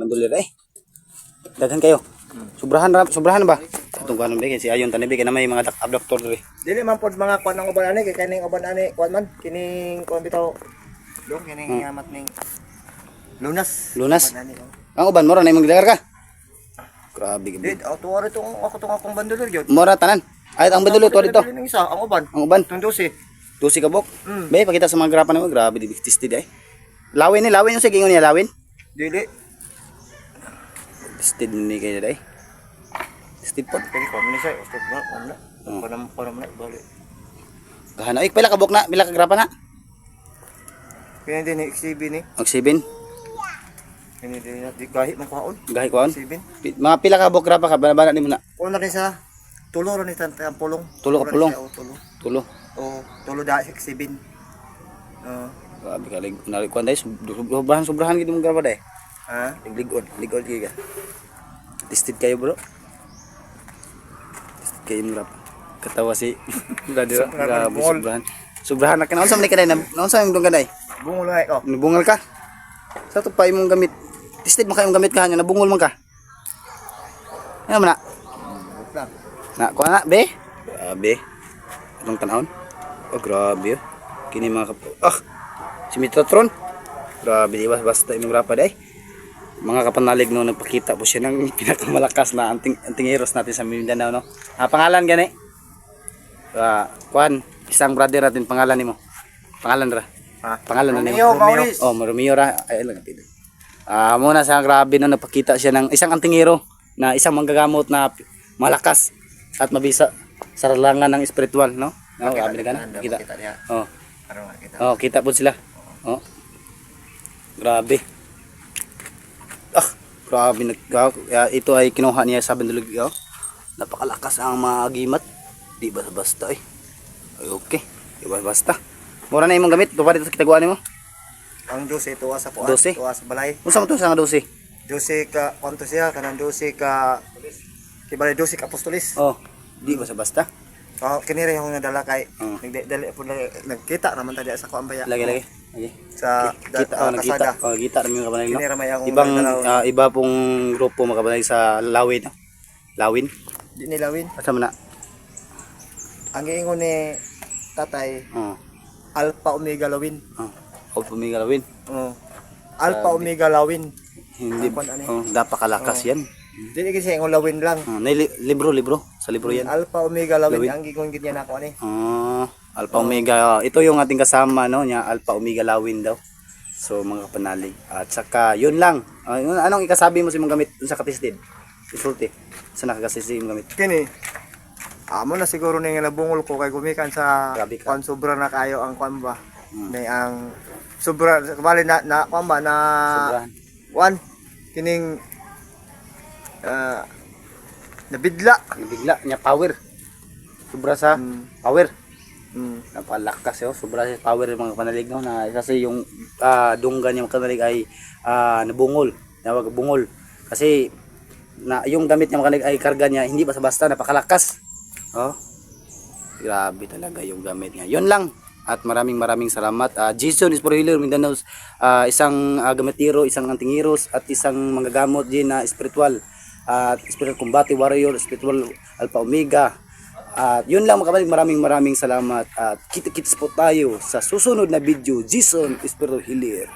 bandulir eh. Daghan kayo. Sobrahan na ba? Atong kuan ba si ayon tani na may mga abductor diri. Dili man pod mga kuan ang uban ani kay kaning uban ani kuan man kining kuan bitaw. Dong kining amat ning Lunas. Lunas. Uban ani, oh. Ang uban mo ra na imong gidagar ka. Grabe gabi. Dito tuwa rito ako tong akong bandulor jud. Mora tanan. Ay ang bandulir to dito. Ning isa ang uban. Ang uban. Tong 12. Tusi ka bok. Mm. Be pakita sa mga grapa nimo grabe di tested ay. Lawin yung sige niya lawin. Dili. Tested ni kay dai. Tested pod. Kani ko ni say ustod na wala. Panam na bali. Gahana ay pila ka bok na, pila ka grapa na. Kani din ni XCB ni. Og 7. Kani din di gahi man kuhaon. Gahi kuan. 7. Mga pila ka bok grapa ka bana nimo na. Una rin sa tulo rin ang pulong. Tulo ka pulong. Tulo. Tulo. O tulo da 7. Grabe ka lig nari kuan dai sobrahan gid mong grapa dai. Ha? Ligon gid ka. Tested kayo bro. Tested kayo mong grapa. Katawa si brother. Grabe sobrahan. Sobrahan na kana unsa man kanay na unsa imong kanay? Bungol ay ko. Nabungal ka? Sa to pa imong gamit. Tested mo kayong gamit ka nya nabungol man ka. Ano man na? Lang. Na kuha na be. Grabe. Anong tanahon? Oh grabe. Kini mga si Metatron. Grabe di ba basta imong grapa day. Mga kapanalig no nagpakita po siya ng pinakamalakas na antingeros natin sa Mindanao no. Pangalan gani? Kuan, isang brother natin pangalan nimo. Pangalan ra. Ha? Pangalan na Romeo Maurice. Oh, Romeo ra. Ay lang pito. Muna sa grabe no nagpakita siya ng isang antingero na isang manggagamot na malakas at mabisa sa langan ng spiritual no. No, grabe na kana. Kita. Oh. Oh, kita po sila. Oh. Grabe. Grabe ito ay kinuha niya sa bandulog. Oh. Napakalakas ang mga agimat. Di basta eh. Ay okay. Di basta. Mura na imong gamit, tuwa dito sa kitaguan nimo. Ang 12 tuwa sa kuan, 12? tuwa sa balay. Unsa man to sa 12? 12 ka kwanto siya kanang 12 ka kibali 12 ka apostolis. Oh, di basta. Kini ra yung nadala kay Oh. nagdali po nagkita naman ta diya sa kuan baya. Lagi. Sa Kita nagkita. Oh, kita ra mi kabanay no. Kini ra may akong Ibang iba pong grupo makabanay sa Lawin. Lawin. di nilawin. Asa man na? Ang giingon ni tatay Oh. Alpha Omega Lawin. Oh. O pumiga Lawin. Oh. Alpha Omega Lawin. Hindi. Kuan ani. Oh, napakalakas yan. Dili kasi ang lawin lang. Libro sa libro yan. Alpha Omega Lawin Lawin. ang giingon gid niya nako ani. Alpha Omega. Ito yung ating kasama no, niya Alpha Omega Lawin daw. So mga kapanalig. At saka yun lang. Anong ikasabi mo sa imong gamit dun sa katisdid? Isulti. Sa nakagasisi imong gamit. Kini amo na siguro ning nabungol ko kay gumikan sa Grabe ka. kuan sobra na kayo ang kuan ba. Ni ang sobra bali na kuan ba na Sobrahan. kuan kining nabidla. Bigla niya power. Sobra sa power. Napalakas yo, sobra sa power ng mga panalig no na kasi yung dunggan yung kanalig ay nabungol, nawag bungol. Kasi na yung gamit niya makanig ay karga niya hindi basta-basta napakalakas. Oh. Grabe talaga yung gamit niya. Yun lang. At maraming salamat. Jason is for healer Mindanao. Isang gametiro, isang antingiros at isang manggagamot din na spiritual. Spiritual combate warrior, spiritual Alpha Omega. At yun lang mga kapatid, maraming salamat. At kita-kits po tayo sa susunod na video. Jason is for healer.